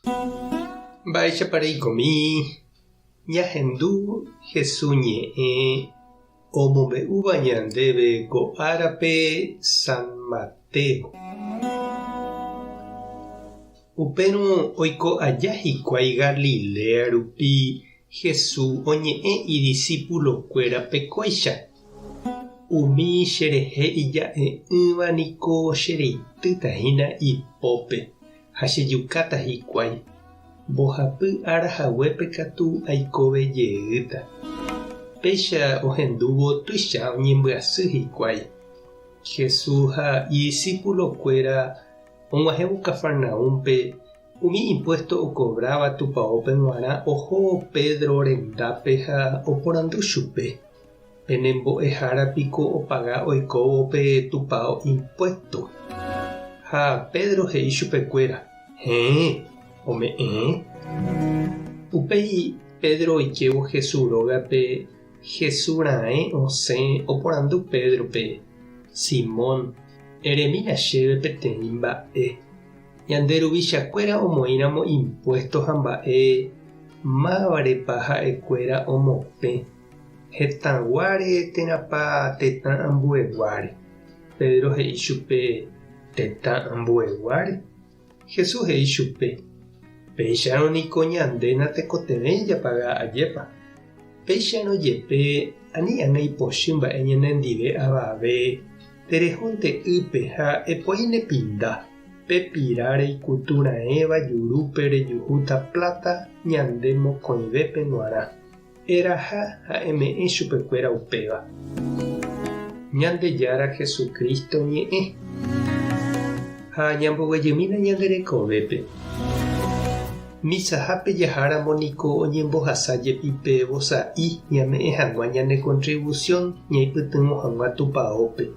Vaya para y comí. Yahendu Jesuñe Omome Ubañandebe Go Árape San Mateo. Upenu oiko ayahikuái Galilea rupi Jesús oñe'ẽ y discípulo kuéra pekóicha. Umi cherehe ija'e'ỹva niko chereitýtahína ipópe ha chejukáta hikuái. Mbohapy arahaguépe katu aikove jeýta. Péicha ohendúvo tuicha oñembyasy hikuái. Jesús ha idiscípulokuéra og̃uahẽvo Cafarnaúmpe. Umi impuesto okobrava tupaópe g̃uarã oho Pedro rendápe ha oporandu chupe. Penembo'ehárapiko opaga oikóvo pe tupão impuesto. Ha Pedro he'i chupekuéra: ome'ẽ. Upéi Pedro oikévo Jesús rógape. Jesús ra'ẽ osẽ oporandu Pedrope: Simón, eremína chéve peteĩ mba'e. Ñande ruvichakuéra omoĩramo impuesto ha mba'e mávarepa ha'ekuéra omopẽ. Hetãguáre térãpa tetã ambueguáre. Pedro he'i chupe: tetã ambueguáre. Jesús he'i chupe: péicharõ niko ñandéna tekotevẽ japaga ajépa. Péicharõ jepe ani'ána ipochy mba'e ñanendive avave terehónte ýpe ha epoi nepinda. Pepira reikutura'ẽva jurúpe rejuhúta plata ñande mokõivépe g̃uarã. Eraha ha eme'ẽ chupekuéra upéva. Ñandejára Jesukristo ñe'ẽ ha ñamboguejymína ñande rekovépe. Misahápe jaháramo niko oñembohasa jepipe vosa'i ñame'ẽ hag̃ua ñane contribución ñaipytýmo hag̃ua tupãópe.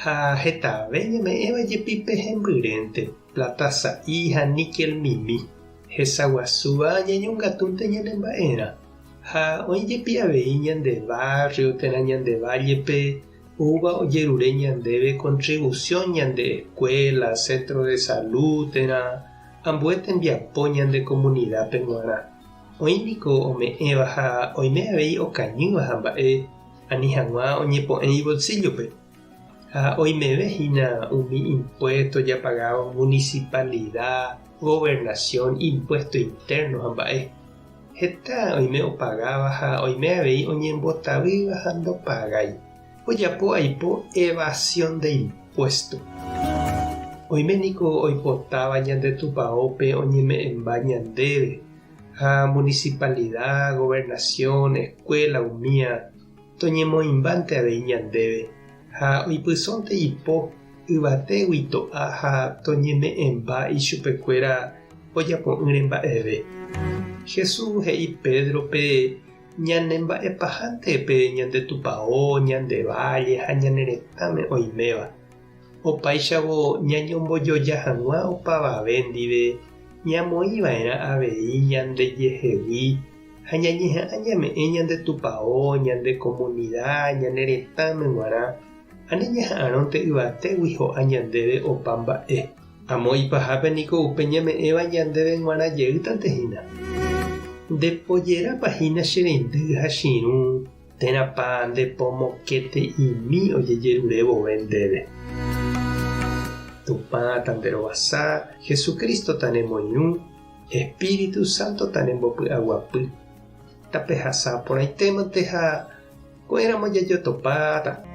Ha hetave ñame'ẽva jepipe hembyrénte, plata sa'i ha níquel mimi. Hesaguasúva ñañongatúnte ñanemba'érã. Ha oĩjepi avei ñande barrio térã ñande vallepe ouva ojerure ñandéve contribución ñande escuela, centro de salud térã ambue tembiapo ñande comunidápe g̃uarã. Oĩniko ome'ẽva ha oime avei okañýva ha mba'e ani hag̃ua oñepo'ẽ bolsillope. Ha oimevehína umi impuesto japagado municipalidad, gobernación, impuesto interno ha mba'e. Heta oime opagava ha oime avei oñembotavýva ha ndopagái. Ojapo aipo evasión de impuesto. Oiméniko oipotáva ñande tupãópe oñeme'ẽmba ñandéve. Ha municipalidad, gobernación, escuela umíã toñemoĩmbánte avei ñandéve. Ha oipysónte ipo yvatégui to'a ha toñeme'ẽmba ichupekuéra ojapo'ỹre mba'eve. Jesús he'i Pedrope ñanemba'epahántepe ñande tupão, ñande valle ha ñane retãme oiméva. Opáichavo ñañombojoja hag̃ua opavave ndive ñamoĩva'erã avei ñandejehegui ha ñañeha'ã ñame'ẽ ñande tupão, ñande comunidad, ñane retãme g̃uarã ani ñaha'ãrõnte yvatégui ho'a ñandéve opa mba'e. Amo ipahápe niko upe ñame'ẽva ñandéve g̃uarã jeýtantehína. Ndepojérapahína che reindy ha chiru térãpa ndepomokete imi ojejerure vove ndéve. Tupã tanderovasa, Jesukristo tanemoirũ, Espíritu Santo tanembopy'aguapy. Tapehasa porãitémante ha ko'ẽramo jajotopáta.